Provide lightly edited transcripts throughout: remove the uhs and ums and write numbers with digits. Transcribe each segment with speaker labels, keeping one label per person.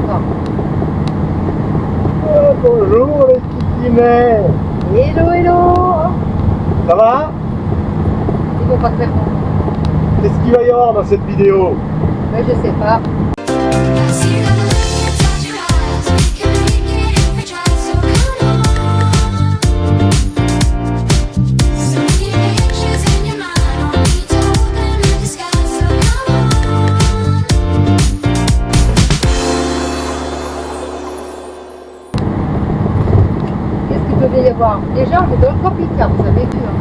Speaker 1: D'accord.
Speaker 2: Bonjour les petits.
Speaker 1: Hello, hello.
Speaker 2: Ça va?
Speaker 1: Ils vont pas te répondre.
Speaker 2: Qu'est-ce qu'il va y avoir dans cette vidéo?
Speaker 1: Mais je sais pas. Qu'est-ce qu'il peut y avoir? Déjà, on est dans le camping-car, vous avez vu. Hein.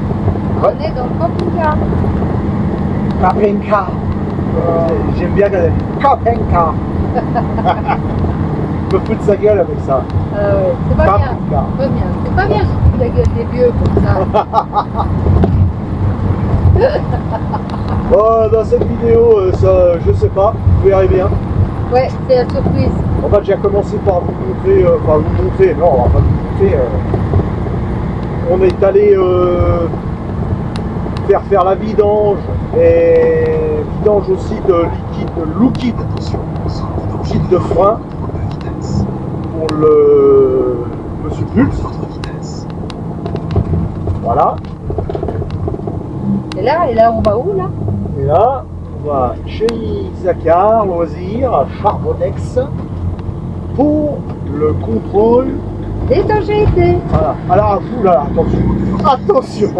Speaker 2: Ouais.
Speaker 1: On est dans le camping-car.
Speaker 2: Camping-car. J'aime bien quand elle dit camping-car. Je me fous de sa gueule avec ça.
Speaker 1: Ouais. C'est pas bien.
Speaker 2: Camping-car.
Speaker 1: Pas bien. C'est pas bien, je fous la gueule des vieux comme ça.
Speaker 2: Bon, dans cette vidéo, ça, je sais pas, vous verrez bien.
Speaker 1: Ouais, c'est la surprise.
Speaker 2: On va déjà commencer par vous montrer, non, on va pas vous montrer. On est allé faire la vidange et vidange aussi de liquide de frein pour le Monsieur Pulse. Voilà.
Speaker 1: Et là, on va où là?
Speaker 2: Et là, on va chez Isaacar Loisirs à Charbonnex pour le contrôle.
Speaker 1: D'étanchéité.
Speaker 2: Voilà. Alors, là, attention.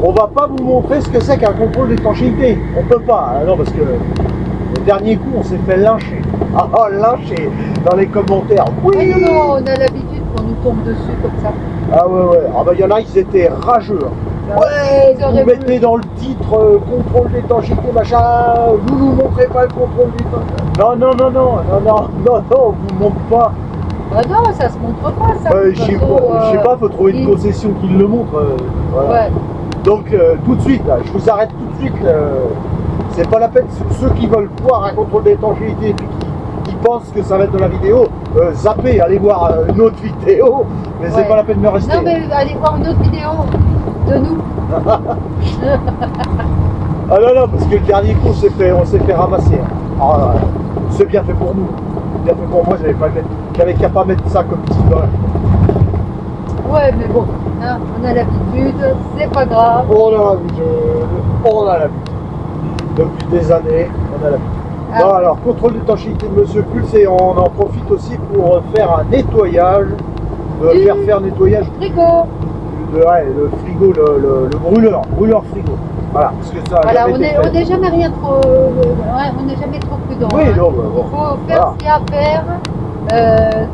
Speaker 2: On va pas vous montrer ce que c'est qu'un contrôle d'étanchéité. On peut pas. Non, parce que le dernier coup, on s'est fait lyncher. Lyncher dans les commentaires. Oui.
Speaker 1: Ah non, on a l'habitude qu'on nous tombe dessus comme ça.
Speaker 2: Ah ouais. Ah bah il y en a, ils étaient rageux. Ouais,
Speaker 1: ils auraient
Speaker 2: vous mettez dans le titre contrôle d'étanchéité, machin, vous nous montrez pas le contrôle d'étanchéité. Non, on vous montre pas.
Speaker 1: Ah non, ça se montre pas ça.
Speaker 2: Je sais pas, faut trouver une concession qui le montre. Voilà.
Speaker 1: Ouais.
Speaker 2: Donc tout de suite, là, je vous arrête tout de suite. C'est pas la peine, ceux qui veulent voir un contrôle d'étanchéité et puis qui pensent que ça va être de la vidéo, zappez, allez voir une autre vidéo, mais c'est pas la peine de me rester.
Speaker 1: Non mais allez voir une autre vidéo de nous.
Speaker 2: Ah non, parce que le dernier coup, on s'est fait ramasser. Alors, c'est bien fait pour nous. Bien fait pour moi, j'avais qu'à pas mettre ça comme petit doigt.
Speaker 1: Ouais, mais bon, hein, on a l'habitude, c'est pas grave.
Speaker 2: On a l'habitude. Depuis des années, on a l'habitude.
Speaker 1: Ah.
Speaker 2: Bon, alors, contrôle d'étanchéité de Monsieur Pulse, et on en profite aussi pour faire un nettoyage, faire nettoyage
Speaker 1: Frigo.
Speaker 2: le frigo, le brûleur frigo. Voilà, parce que ça a
Speaker 1: Voilà,
Speaker 2: jamais
Speaker 1: on
Speaker 2: été fait.
Speaker 1: n'est jamais rien trop, on n'est jamais trop prudent.
Speaker 2: Oui,
Speaker 1: hein.
Speaker 2: non,
Speaker 1: Il faut faire ce qu'il y a à faire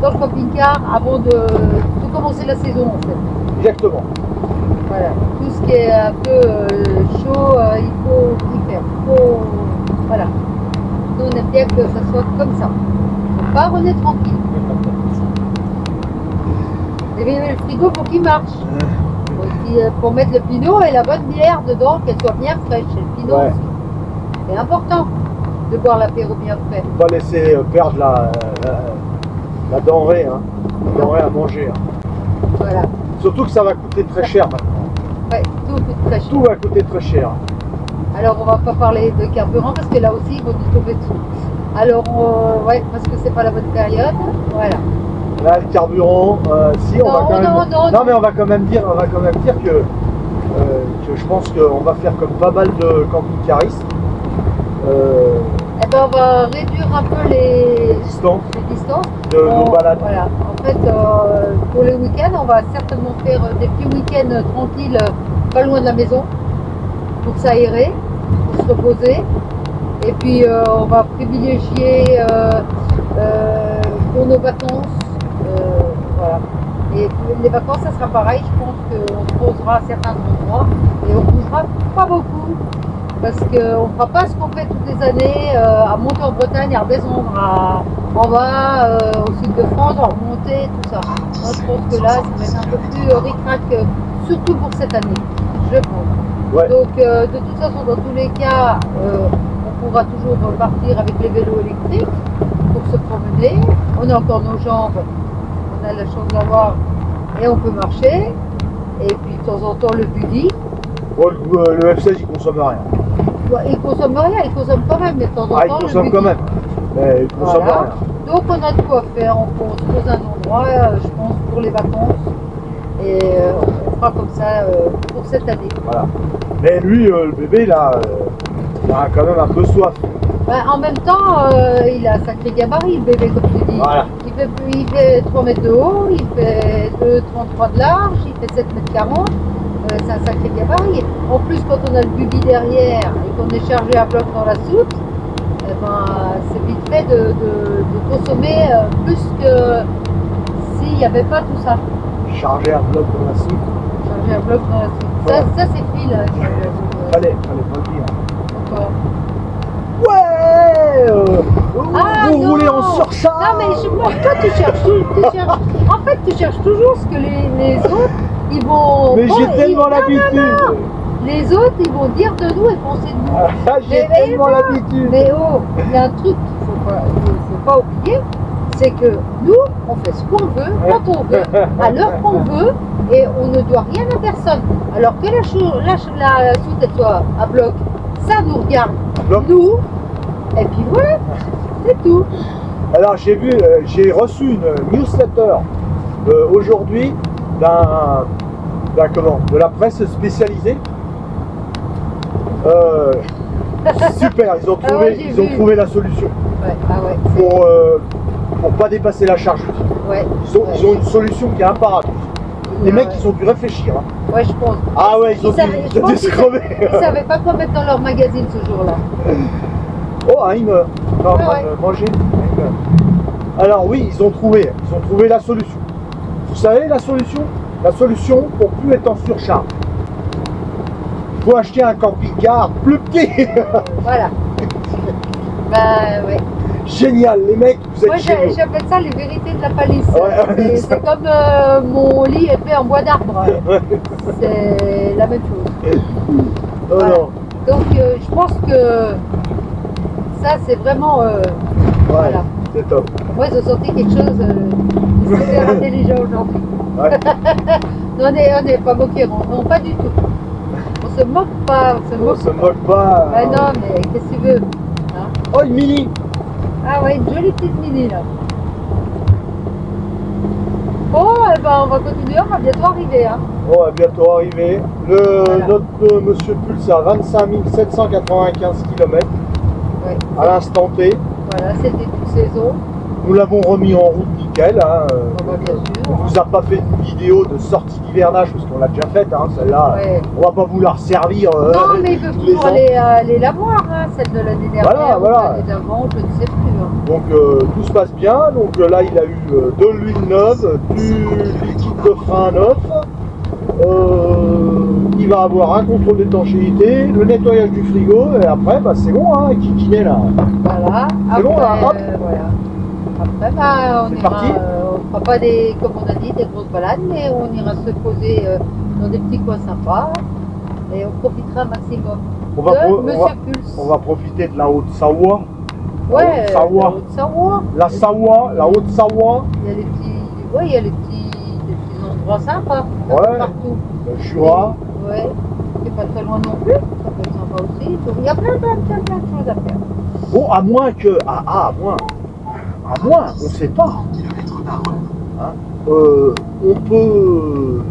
Speaker 1: dans le camping-car avant de commencer la saison en fait.
Speaker 2: Exactement.
Speaker 1: Voilà, tout ce qui est un peu chaud, il faut y faire. Voilà. Nous on aime bien que ça soit comme ça. On part, on est tranquille. Et bien le frigo pour qu'il marche. Aussi, pour mettre le pinot et la bonne bière dedans, qu'elle soit bien fraîche. Et le pinot aussi. C'est important de boire l'apéro bien frais.
Speaker 2: Faut pas laisser perdre la denrée, hein. La denrée à manger. Hein.
Speaker 1: Voilà.
Speaker 2: Surtout que ça va coûter très cher maintenant.
Speaker 1: Ouais, tout coûte très cher.
Speaker 2: Tout va coûter très cher.
Speaker 1: Alors on va pas parler de carburant parce que là aussi il faut nous tomber dessus. Alors ouais, parce que c'est pas la bonne période. Voilà.
Speaker 2: Là, le carburant, si on va quand même. Non, mais on va quand même dire que je pense qu'on va faire comme pas mal de camping-caristes.
Speaker 1: Eh ben on va réduire un peu les distances
Speaker 2: de nos balades.
Speaker 1: Voilà. En fait, pour les week-ends, on va certainement faire des petits week-ends tranquilles, pas loin de la maison, pour s'aérer, pour se reposer. Et puis on va privilégier pour nos vacances. Voilà. Et les vacances, ça sera pareil. Je pense qu'on se posera à certains endroits et on bougera pas beaucoup. Parce qu'on ne fera pas ce qu'on fait toutes les années, à monter en Bretagne, à redescendre en bas, au sud de France, à remonter, tout ça. Moi, je pense que là, ça va être un peu plus ric-rac, surtout pour cette année, je pense.
Speaker 2: Ouais.
Speaker 1: Donc, de toute façon, dans tous les cas, on pourra toujours partir avec les vélos électriques pour se promener. On a encore nos jambes, on a la chance d'avoir, et on peut marcher. Et puis, de temps en temps, le buddy.
Speaker 2: Bon, le F16, il consomme rien.
Speaker 1: Ouais, il consomme rien, il consomme quand même, mais de temps en temps.
Speaker 2: Ah, il consomme quand même. Mais il consomme
Speaker 1: Voilà.
Speaker 2: rien.
Speaker 1: Donc on a de quoi faire, on se pose un endroit, je pense, pour les vacances. Et on fera comme ça pour cette année.
Speaker 2: Voilà. Mais lui, le bébé, là, il a quand même un peu soif.
Speaker 1: Ben, en même temps, il a un sacré gabarit, le bébé, comme tu dis.
Speaker 2: Voilà.
Speaker 1: Il fait 3 mètres de haut, il fait 2,33 de large, il fait 7 mètres 40. C'est un sacré gabarit. En plus, quand on a le bubi derrière et qu'on est chargé à bloc dans la soute, eh ben, c'est vite fait de consommer plus que s'il n'y avait pas tout ça.
Speaker 2: Chargé un bloc dans la soupe.
Speaker 1: Chargé à bloc dans la soute.
Speaker 2: Voilà.
Speaker 1: Ça c'est Phil.
Speaker 2: Fallait pas le dire.
Speaker 1: Encore.
Speaker 2: Ouais
Speaker 1: Ah,
Speaker 2: vous
Speaker 1: non.
Speaker 2: roulez en surcharge.
Speaker 1: Non, mais toi, tu cherches. En fait, tu cherches toujours ce que les autres, ils vont.
Speaker 2: Mais
Speaker 1: bon,
Speaker 2: j'ai tellement l'habitude.
Speaker 1: Les autres, ils vont dire de nous et penser de nous.
Speaker 2: Ah, j'ai
Speaker 1: Mais
Speaker 2: tellement l'habitude.
Speaker 1: Mais oh, il y a un truc qu'il ne faut pas oublier, c'est que nous, on fait ce qu'on veut, quand on veut, à l'heure qu'on veut, et on ne doit rien à personne. Alors que la soute, elle soit à bloc, ça nous regarde,
Speaker 2: Bloc.
Speaker 1: nous, et puis voilà, c'est tout.
Speaker 2: Alors j'ai reçu une newsletter aujourd'hui de la presse spécialisée. Super, ils ont
Speaker 1: Ah ouais, j'ai vu.
Speaker 2: trouvé la solution
Speaker 1: Ouais, ah ouais,
Speaker 2: pour pas dépasser la charge.
Speaker 1: ouais.
Speaker 2: Ils ont une solution qui est imparable. Les mecs, ils ont dû réfléchir. Hein.
Speaker 1: Ouais, je pense.
Speaker 2: Ah ouais, ils ont
Speaker 1: je pense
Speaker 2: dû se
Speaker 1: qu'ils
Speaker 2: crever.
Speaker 1: ne savaient pas quoi mettre dans leur magazine ce jour-là.
Speaker 2: Oh, un Heimer. Non,
Speaker 1: Ouais,
Speaker 2: pas
Speaker 1: ouais.
Speaker 2: de manger. Heimer. Alors oui, ils ont trouvé la solution. Vous savez la solution? La solution pour plus être en surcharge. Il faut acheter un camping-car plus petit.
Speaker 1: Voilà. Bah ouais.
Speaker 2: Génial, les mecs, vous êtes
Speaker 1: Moi
Speaker 2: géniaux.
Speaker 1: j'appelle ça les vérités de la palisse.
Speaker 2: Ouais,
Speaker 1: C'est comme mon lit est fait en bois d'arbre. C'est la même chose.
Speaker 2: Oh
Speaker 1: Voilà.
Speaker 2: non.
Speaker 1: Donc je pense que ça c'est vraiment voilà.
Speaker 2: C'est top.
Speaker 1: Moi j'ai senti quelque chose de super intelligent aujourd'hui.
Speaker 2: Ouais.
Speaker 1: On n'est pas moqués, non pas du tout. On se moque pas, on se
Speaker 2: On
Speaker 1: moque
Speaker 2: se moque pas.
Speaker 1: pas. Ah non mais qu'est-ce que tu veux hein?
Speaker 2: Oh, une mini.
Speaker 1: Ah ouais, une jolie petite mini là. Bon, eh ben, on va continuer, on va bientôt arriver. Hein.
Speaker 2: On va bientôt arriver.
Speaker 1: Voilà.
Speaker 2: Notre Monsieur Pulse à 25 795 km
Speaker 1: Ouais.
Speaker 2: à l'instant T.
Speaker 1: Voilà, c'était une saison.
Speaker 2: Nous l'avons remis en route nickel. Hein.
Speaker 1: On va bien sûr.
Speaker 2: On vous a pas fait une vidéo de sortie d'hivernage parce qu'on l'a déjà faite, hein, celle-là.
Speaker 1: Ouais.
Speaker 2: On va pas vous la resservir.
Speaker 1: Non, mais ils peuvent
Speaker 2: tous les
Speaker 1: toujours
Speaker 2: ans.
Speaker 1: aller la voir, hein, celle de l'année dernière,
Speaker 2: Voilà.
Speaker 1: ou l'année d'avant, je ne sais plus. Hein.
Speaker 2: Donc tout se passe bien. Donc là, il a eu de l'huile neuve, du liquide de frein neuf. Il va avoir un contrôle d'étanchéité, le nettoyage du frigo, et après, bah, c'est bon, hein, Kikiné là.
Speaker 1: Voilà.
Speaker 2: C'est bon, là, hop.
Speaker 1: Voilà. Après, bah, on
Speaker 2: C'est
Speaker 1: ira,
Speaker 2: parti.
Speaker 1: on fera pas comme on a dit, des grosses balades, mais on ira se poser dans des petits coins sympas et on profitera un maximum
Speaker 2: On va,
Speaker 1: de
Speaker 2: Monsieur
Speaker 1: Pulse.
Speaker 2: on va profiter de la Haute-Savoie.
Speaker 1: Ouais,
Speaker 2: Haute-Savoie.
Speaker 1: la Haute-Savoie.
Speaker 2: La Savoie, la Haute-Savoie,
Speaker 1: Il y a les petits, ouais, il y a les petits endroits sympas un peu
Speaker 2: Ouais.
Speaker 1: partout.
Speaker 2: le Jura.
Speaker 1: Ouais, c'est pas très loin non plus, ça peut être sympa aussi. Donc, il y a plein de choses à faire.
Speaker 2: Bon, à moins que. À moins, on sait pas. Hein, on peut,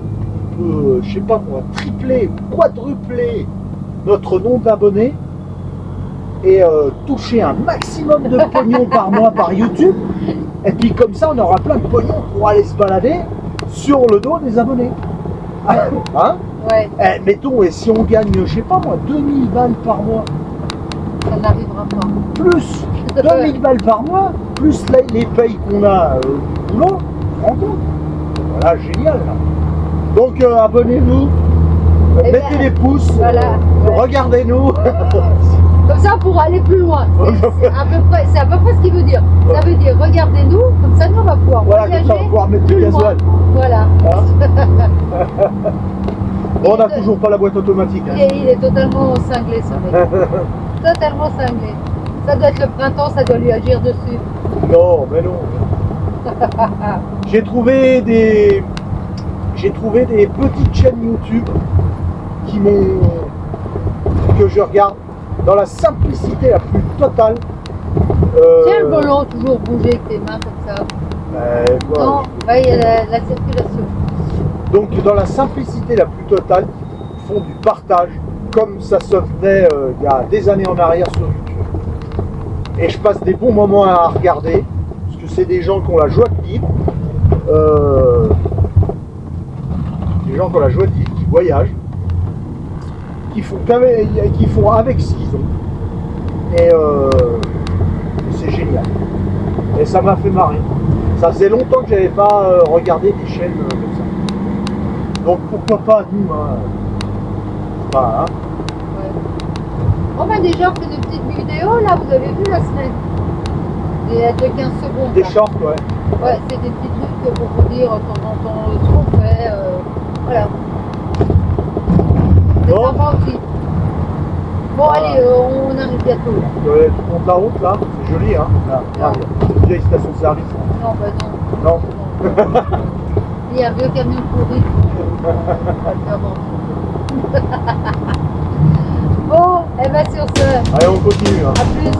Speaker 2: je sais pas moi, tripler, quadrupler notre nombre d'abonnés et toucher un maximum de pognon par mois par YouTube. Et puis comme ça, on aura plein de pognon pour aller se balader sur le dos des abonnés. Hein?
Speaker 1: Ouais,
Speaker 2: Mettons, et si on gagne, je sais pas moi, 2000 balles par mois,
Speaker 1: ça n'arrivera pas.
Speaker 2: plus 2000 balles par mois, plus les payes qu'on a du boulot, tu te rends compte? Voilà, génial. Là. Donc abonnez-vous,
Speaker 1: Eh
Speaker 2: mettez
Speaker 1: ben,
Speaker 2: des pouces,
Speaker 1: voilà, ouais.
Speaker 2: regardez-nous.
Speaker 1: Comme ça, pour aller plus loin. C'est à peu près ce qu'il veut dire. Ça veut dire, regardez-nous, comme ça, nous, on va pouvoir
Speaker 2: Voilà, comme ça, on va
Speaker 1: voyager
Speaker 2: pouvoir mettre du
Speaker 1: plus loin.
Speaker 2: gasoil.
Speaker 1: Voilà.
Speaker 2: Hein. Bon, on n'a toujours pas la boîte automatique. Hein.
Speaker 1: Il est totalement cinglé, ce mec. Totalement cinglé. Ça doit être le printemps, ça doit lui agir dessus.
Speaker 2: Non, mais non. J'ai trouvé des petites chaînes YouTube que je regarde dans la simplicité la plus totale.
Speaker 1: Tiens le volant toujours bouger avec tes mains comme ça.
Speaker 2: Voilà.
Speaker 1: Non, bah, il y a la circulation.
Speaker 2: Donc dans la simplicité la plus totale, ils font du partage comme ça se faisait il y a des années en arrière sur YouTube. Et je passe des bons moments à regarder, parce que c'est des gens qui ont la joie de vivre, des gens qui ont la joie de vivre, qui voyagent, qui font avec ce qu'ils ont. Et c'est génial. Et ça m'a fait marrer. Ça faisait longtemps que j'avais pas regardé des chaînes comme ça. Donc pourquoi pas nous, hein. Voilà, hein.
Speaker 1: Ouais. On a déjà fait des petites vidéos là, vous avez vu la semaine. De 15 secondes.
Speaker 2: Des
Speaker 1: là.
Speaker 2: shorts, ouais.
Speaker 1: Ouais, c'est des petits trucs pour vous dire de temps en temps ce qu'on fait. Voilà. C'est
Speaker 2: Bon.
Speaker 1: sympa aussi. Bon,
Speaker 2: Voilà.
Speaker 1: allez, on arrive bientôt là.
Speaker 2: Tu montes la route là, c'est joli, hein. Là,
Speaker 1: Non.
Speaker 2: c'est une vieille station de service.
Speaker 1: Non, bah non.
Speaker 2: Non.
Speaker 1: Il y a un vieux camion pourri. On va le faire vendre. Bon, eh ben sur ce,
Speaker 2: Allez, on continue. Hein.
Speaker 1: à plus.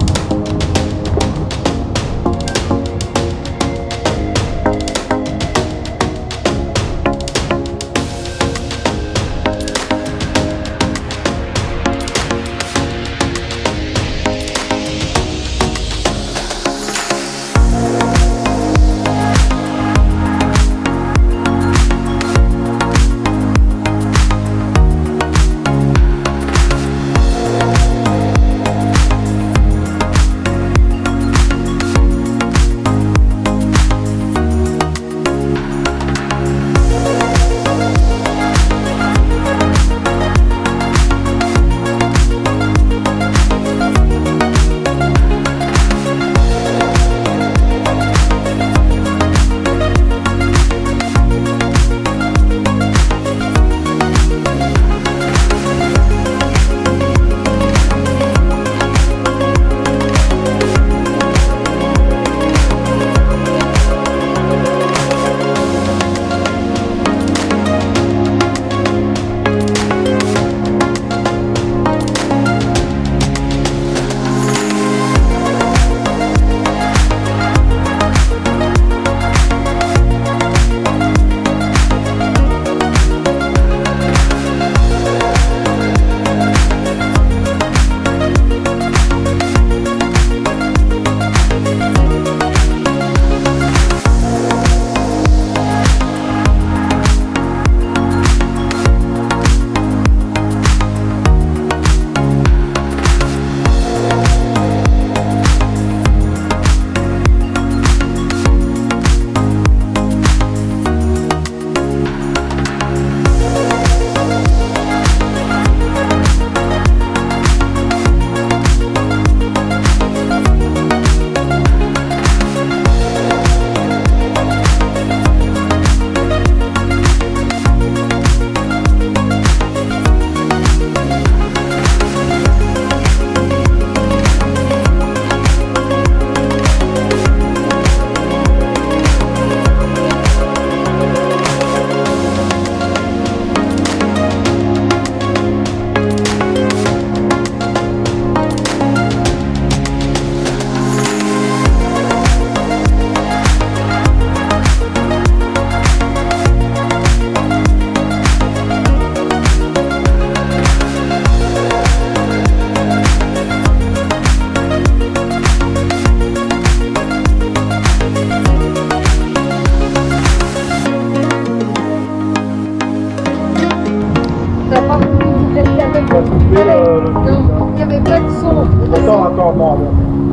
Speaker 2: Non,
Speaker 1: il n'y avait pas de son.
Speaker 2: Attends.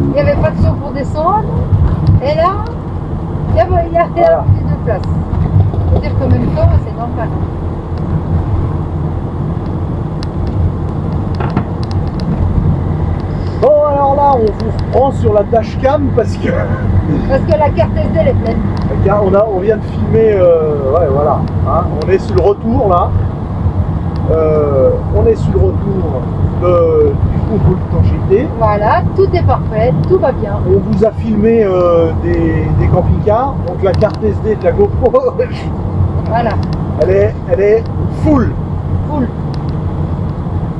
Speaker 1: Il n'y avait pas de son pour descendre. Et là, il y avait
Speaker 2: Voilà.
Speaker 1: plus de place. Il faut dire qu'en même temps, c'est normal.
Speaker 2: Bon, alors là, on vous reprend sur la dashcam parce que
Speaker 1: Parce que la carte SD, elle est pleine.
Speaker 2: on vient de filmer, ouais, voilà, hein, on est sur le retour là. On est sur le retour du contrôle d'étanchéité.
Speaker 1: Voilà, tout est parfait, tout va bien.
Speaker 2: On vous a filmé des camping-cars, donc la carte SD de la GoPro,
Speaker 1: Voilà,
Speaker 2: elle est full.
Speaker 1: full.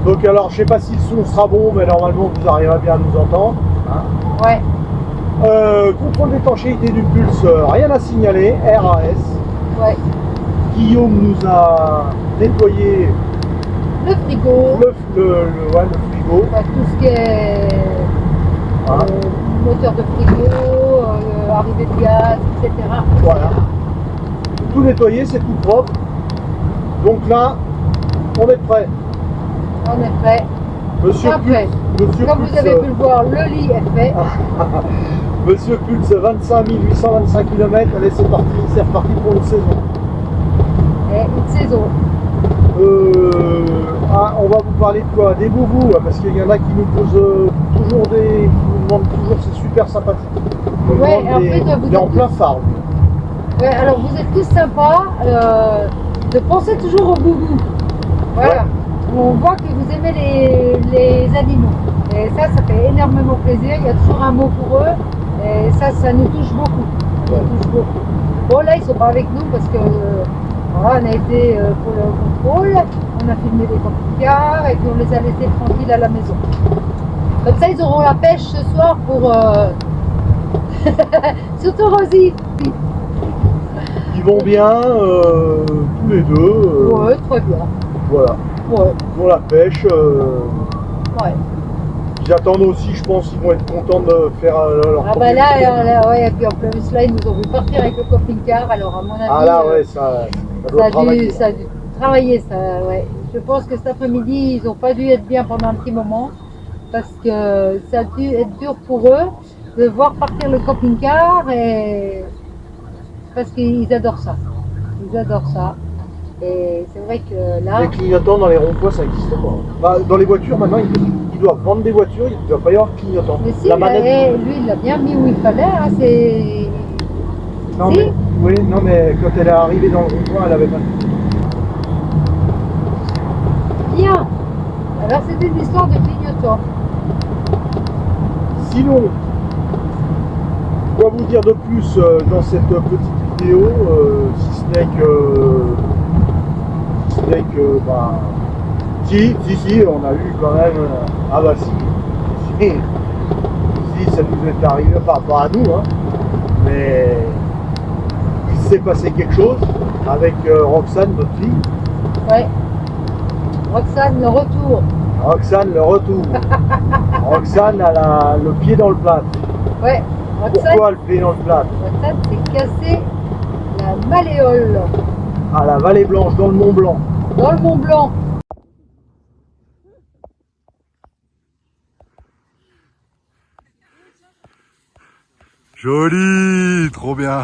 Speaker 2: Donc alors, je sais pas si le son sera bon, mais normalement vous arriverez bien à nous entendre. Hein.
Speaker 1: Ouais.
Speaker 2: Contrôle d'étanchéité du pulse, rien à signaler, RAS.
Speaker 1: Ouais.
Speaker 2: Guillaume nous a nettoyé
Speaker 1: Le frigo.
Speaker 2: le frigo.
Speaker 1: Ouais, tout ce qui est
Speaker 2: Voilà.
Speaker 1: moteur de frigo, arrivée de gaz, etc.
Speaker 2: Voilà. Tout nettoyé, c'est tout propre. Donc là, on est prêt.
Speaker 1: On est prêt.
Speaker 2: Monsieur
Speaker 1: Après,
Speaker 2: Monsieur
Speaker 1: comme vous avez pu le voir, le lit est fait.
Speaker 2: Monsieur Pulse, 25 825 km, allez c'est parti, c'est reparti pour une saison.
Speaker 1: Et une saison.
Speaker 2: On va vous parler de quoi? Des boubous, parce qu'il y en a qui nous posent toujours qui nous demandent toujours, c'est super sympathique.
Speaker 1: Ouais, en fait,
Speaker 2: il est en plein phare.
Speaker 1: Ouais, alors vous êtes tous sympas de penser toujours aux boubous. Voilà.
Speaker 2: Ouais.
Speaker 1: On voit que vous aimez les animaux. Et ça fait énormément plaisir. Il y a toujours un mot pour eux. Et ça nous touche beaucoup. Ça nous touche beaucoup. Bon, là, ils sont pas avec nous parce que voilà, on a été pour le contrôle. On a filmé des camping-cars et puis on les a laissés tranquilles à la maison. Comme ça, ils auront la pêche ce soir pour... Surtout Rosie.
Speaker 2: Ils vont bien, tous les deux.
Speaker 1: Ouais, très bien.
Speaker 2: Voilà.
Speaker 1: Ouais.
Speaker 2: Pour la pêche.
Speaker 1: Ouais.
Speaker 2: Ils attendent aussi, je pense, ils vont être contents de faire leur
Speaker 1: Ah bah là, ouais, et puis en plus là, ils nous ont vu partir avec le camping-car, alors à mon avis,
Speaker 2: ah là, ouais, ça doit travailler.
Speaker 1: ça a dû travailler, ça, ouais. Je pense que cet après-midi, ils n'ont pas dû être bien pendant un petit moment, parce que ça a dû être dur pour eux de voir partir le camping-car, et parce qu'ils adorent ça. Ils adorent ça. Et c'est vrai que là...
Speaker 2: Les clignotants dans les ronds-points, ça n'existe pas. Bah, dans les voitures, maintenant, ils doivent vendre des voitures, il ne doit pas y avoir de clignotants.
Speaker 1: Mais si,
Speaker 2: La manette...
Speaker 1: lui, il l'a bien mis où il fallait, hein, c'est...
Speaker 2: Non,
Speaker 1: si.
Speaker 2: mais, oui, non, mais quand elle est arrivée dans le rond-point, elle avait pas...
Speaker 1: Bien. Alors, c'était une histoire de clignotant.
Speaker 2: Sinon, quoi vous dire de plus dans cette petite vidéo, si ce n'est que, bah, si, on a eu quand même, ah bah si, ça nous est arrivé par rapport à nous, hein, mais il s'est passé quelque chose avec Roxane, notre fille.
Speaker 1: Ouais. Roxane, le retour.
Speaker 2: Roxane, le retour. Roxane a le pied dans le plâtre.
Speaker 1: Ouais. Roxane,
Speaker 2: Pourquoi le pied dans le plâtre?
Speaker 1: Roxane s'est cassé la malléole
Speaker 2: À la Vallée Blanche, dans le Mont Blanc.
Speaker 1: dans le Mont Blanc.
Speaker 3: Joli, trop bien.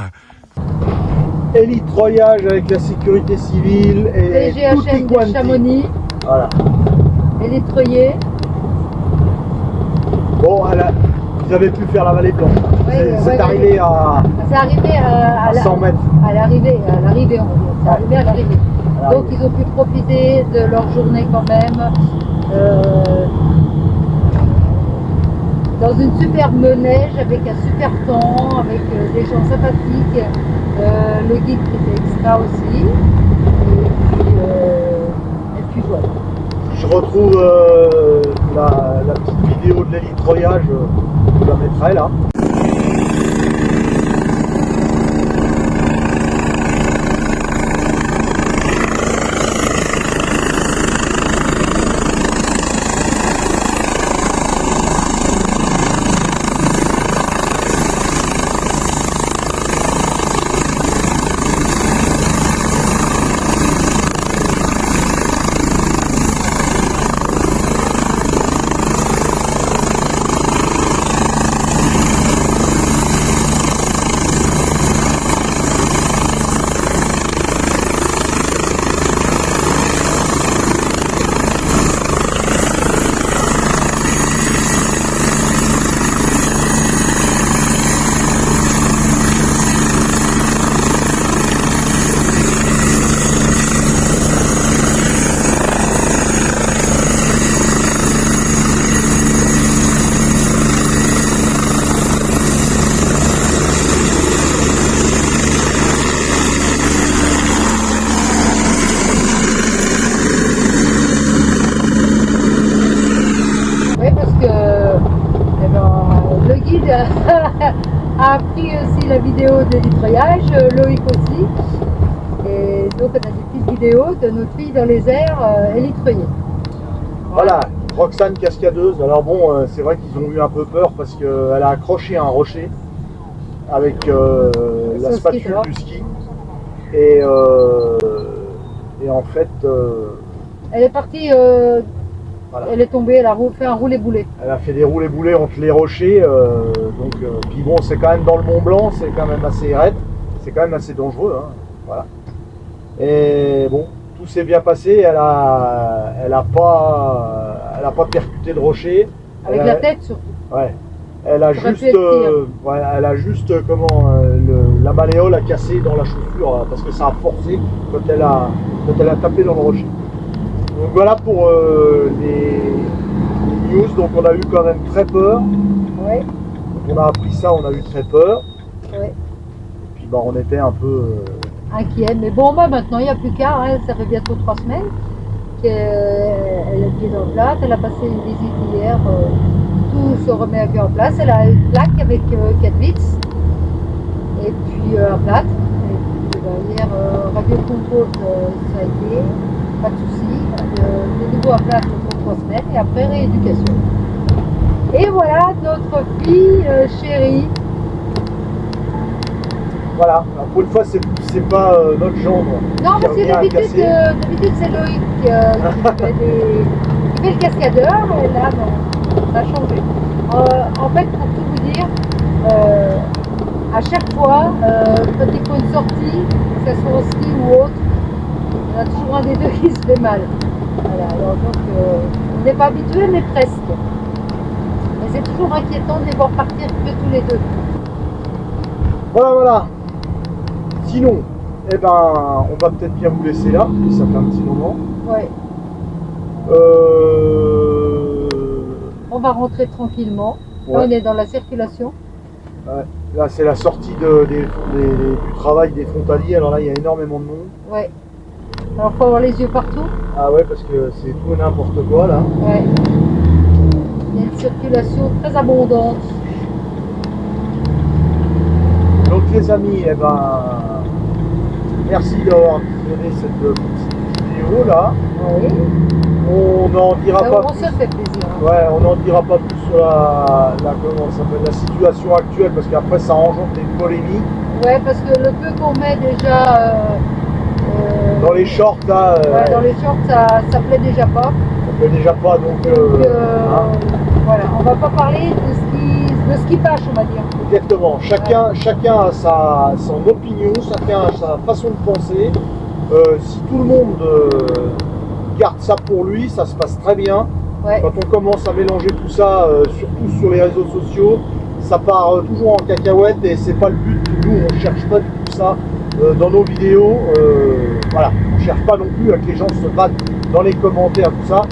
Speaker 2: Élitroyage avec la sécurité civile et tutti
Speaker 1: TGHM de
Speaker 2: quanti.
Speaker 1: Chamonix,
Speaker 2: Voilà.
Speaker 1: électroyé.
Speaker 2: Bon, ils avaient pu faire la Vallée Blanche. C'est
Speaker 1: Ouais,
Speaker 2: arrivé à
Speaker 1: C'est arrivé à
Speaker 2: 100 mètres.
Speaker 1: à l'arrivée, on va dire. C'est arrivé à l'arrivée.
Speaker 2: À
Speaker 1: Donc ils ont pu profiter de leur journée quand même. Dans une superbe neige, avec un super temps, avec des gens sympathiques, le guide qui était extra aussi. Et puis voilà.
Speaker 2: Je retrouve la petite vidéo de l'élitroyage, je la mettrai là.
Speaker 1: a appris aussi la vidéo de litreuillage, Loïc aussi. Et donc on a des petites vidéos de notre fille dans les airs élitreuillée.
Speaker 2: Voilà, Roxane cascadeuse. Alors bon, c'est vrai qu'ils ont eu un peu peur parce qu'elle a accroché un rocher avec la spatule du ski. Et en fait,
Speaker 1: elle est partie, voilà. Elle est tombée, elle a fait un roulé-boulé.
Speaker 2: Elle a fait des roulés-boulés entre les rochers. Puis bon, c'est quand même dans le Mont Blanc, c'est quand même assez raide, c'est quand même assez dangereux. Hein, voilà. Et bon, tout s'est bien passé. Elle a pas percuté le rocher.
Speaker 1: Avec la tête surtout.
Speaker 2: Ouais. Elle a juste, la malléole a cassé dans la chaussure parce que ça a forcé quand elle a tapé dans le rocher. Donc voilà pour les news. Donc on a eu quand même très peur.
Speaker 1: Ouais.
Speaker 2: Quand on a appris ça, on a eu très peur.
Speaker 1: Ouais.
Speaker 2: Et puis bah, on était un peu
Speaker 1: inquiet. Mais bon, bah, maintenant il n'y a plus qu'à. Hein, ça fait bientôt 3 semaines qu'elle a le pied dans le plat. Elle a passé une visite hier. Tout se remet un peu en place. Elle a une plaque avec 4 vis et puis un plâtre. Et puis hier, radio contrôle, ça a été, pas de souci. De nouveau un plâtre pour 3 semaines et après rééducation. Et voilà notre fille chérie.
Speaker 2: Voilà, pour une fois c'est pas notre gendre.
Speaker 1: Non, parce que d'habitude c'est Loïc qui fait le cascadeur et là non. Ça a changé. En fait, pour tout vous dire, à chaque fois, quand il faut une sortie, que ce soit au ski ou autre, il y en a toujours un des deux qui se fait mal. Voilà, alors donc, on n'est pas habitué, mais presque. Mais c'est toujours inquiétant de les voir partir que tous les deux.
Speaker 2: Voilà. Sinon, eh ben, on va peut-être bien vous laisser là, parce que ça fait un petit moment.
Speaker 1: Ouais. On va rentrer tranquillement. Là, on est dans la circulation.
Speaker 2: Ouais. Là, c'est la sortie du travail des frontaliers. Alors là, il y a énormément de monde.
Speaker 1: Ouais. Alors, faut avoir les yeux partout.
Speaker 2: Ah ouais, parce que c'est tout et n'importe quoi là.
Speaker 1: Ouais. Il y a une circulation très abondante.
Speaker 2: Donc les amis, eh ben, merci d'avoir visionné cette petite vidéo là.
Speaker 1: Oui.
Speaker 2: On n'en dira pas
Speaker 1: on
Speaker 2: plus.
Speaker 1: se fait plaisir.
Speaker 2: Ouais, on n'en dira pas plus sur la situation actuelle parce qu'après ça engendre des polémiques.
Speaker 1: Ouais, parce que le peu qu'on met déjà
Speaker 2: dans les shorts là.
Speaker 1: Ouais, dans les shorts ça plaît déjà pas.
Speaker 2: Ça plaît déjà pas donc.
Speaker 1: Voilà, on va pas parler de ce qui fâche, on va dire.
Speaker 2: Exactement. Chacun a son opinion, chacun a sa façon de penser. Si tout le monde garde ça pour lui, ça se passe très bien.
Speaker 1: Ouais.
Speaker 2: Quand on commence à mélanger tout ça, surtout sur les réseaux sociaux, ça part toujours en cacahuète et c'est pas le but. Nous, on cherche pas du tout ça dans nos vidéos. Voilà, on cherche pas non plus à que les gens se battent dans les commentaires, tout ça.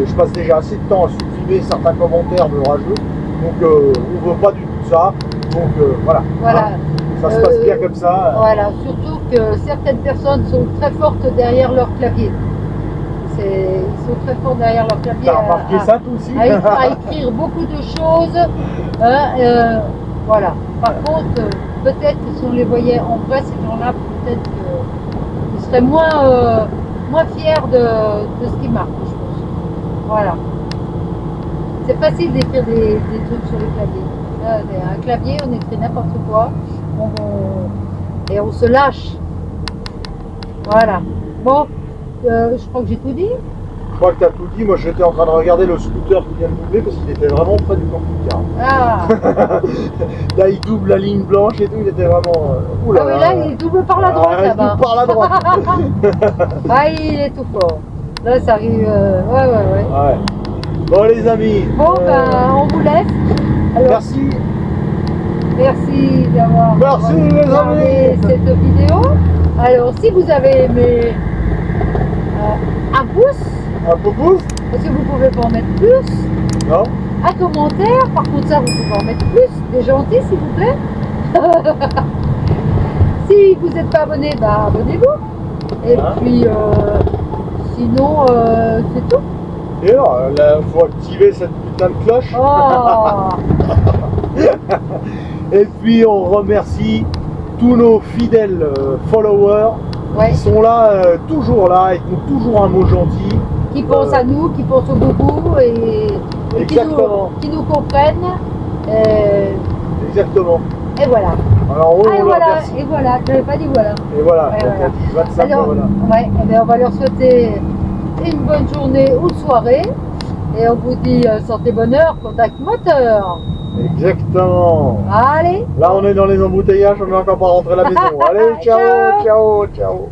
Speaker 2: Je passe déjà assez de temps à supprimer certains commentaires de rageux, donc on veut pas du tout ça. Donc voilà.
Speaker 1: Voilà.
Speaker 2: Ça se passe bien comme ça.
Speaker 1: Voilà, surtout que certaines personnes sont très fortes derrière leur clavier. Ils sont très forts derrière leur clavier.
Speaker 2: T'as remarqué ça toi aussi?
Speaker 1: À écrire beaucoup de choses. Voilà. Par contre, peut-être que si on les voyait en vrai, ces gens-là, peut-être qu'ils seraient moins fiers de ce qu'ils marquent, je pense. Voilà. C'est facile d'écrire des trucs sur les claviers. Un clavier, on écrit n'importe quoi. Et on se lâche. Voilà. Bon, je crois que j'ai tout dit.
Speaker 2: Je crois que tu as tout dit. Moi, j'étais en train de regarder le scooter qui vient de doubler parce qu'il était vraiment près du camping-car.
Speaker 1: Ah.
Speaker 2: Là, il double la ligne blanche et tout. Il était vraiment.
Speaker 1: Ah, mais là, il double par la droite là-bas.
Speaker 2: Il double par la droite.
Speaker 1: Ah, il est tout fort. Là, ça arrive. Ouais.
Speaker 2: Bon, les amis.
Speaker 1: Bon, on vous laisse. Alors,
Speaker 2: merci.
Speaker 1: Merci d'avoir regardé cette vidéo. Alors, si vous avez aimé, un pouce, parce que vous pouvez pas en mettre plus.
Speaker 2: Non.
Speaker 1: Un commentaire, par contre ça vous pouvez en mettre plus, des gentils s'il vous plaît. Si vous n'êtes pas abonné, bah abonnez-vous. Et puis sinon c'est tout.
Speaker 2: Et alors, il faut activer cette putain de cloche.
Speaker 1: Oh.
Speaker 2: Et puis on remercie tous nos fidèles followers
Speaker 1: Ouais.
Speaker 2: qui sont là, toujours là, et qui ont toujours un mot gentil.
Speaker 1: Qui pensent à nous, qui pensent au boubou et
Speaker 2: Exactement.
Speaker 1: qui nous comprennent.
Speaker 2: Exactement.
Speaker 1: Et voilà.
Speaker 2: Alors on
Speaker 1: Ah, et
Speaker 2: leur
Speaker 1: voilà,
Speaker 2: remercie.
Speaker 1: et voilà, j'avais pas dit voilà.
Speaker 2: Et voilà,
Speaker 1: Ouais,
Speaker 2: donc
Speaker 1: voilà.
Speaker 2: à 25,
Speaker 1: Alors,
Speaker 2: voilà.
Speaker 1: ouais, eh bien, on va leur souhaiter une bonne journée ou soirée. Et on vous dit santé bonheur, contact moteur.
Speaker 2: Exactement.
Speaker 1: Allez.
Speaker 2: Là on est dans les embouteillages, on n'est encore pas rentré à la maison. Allez, ciao, ciao, ciao.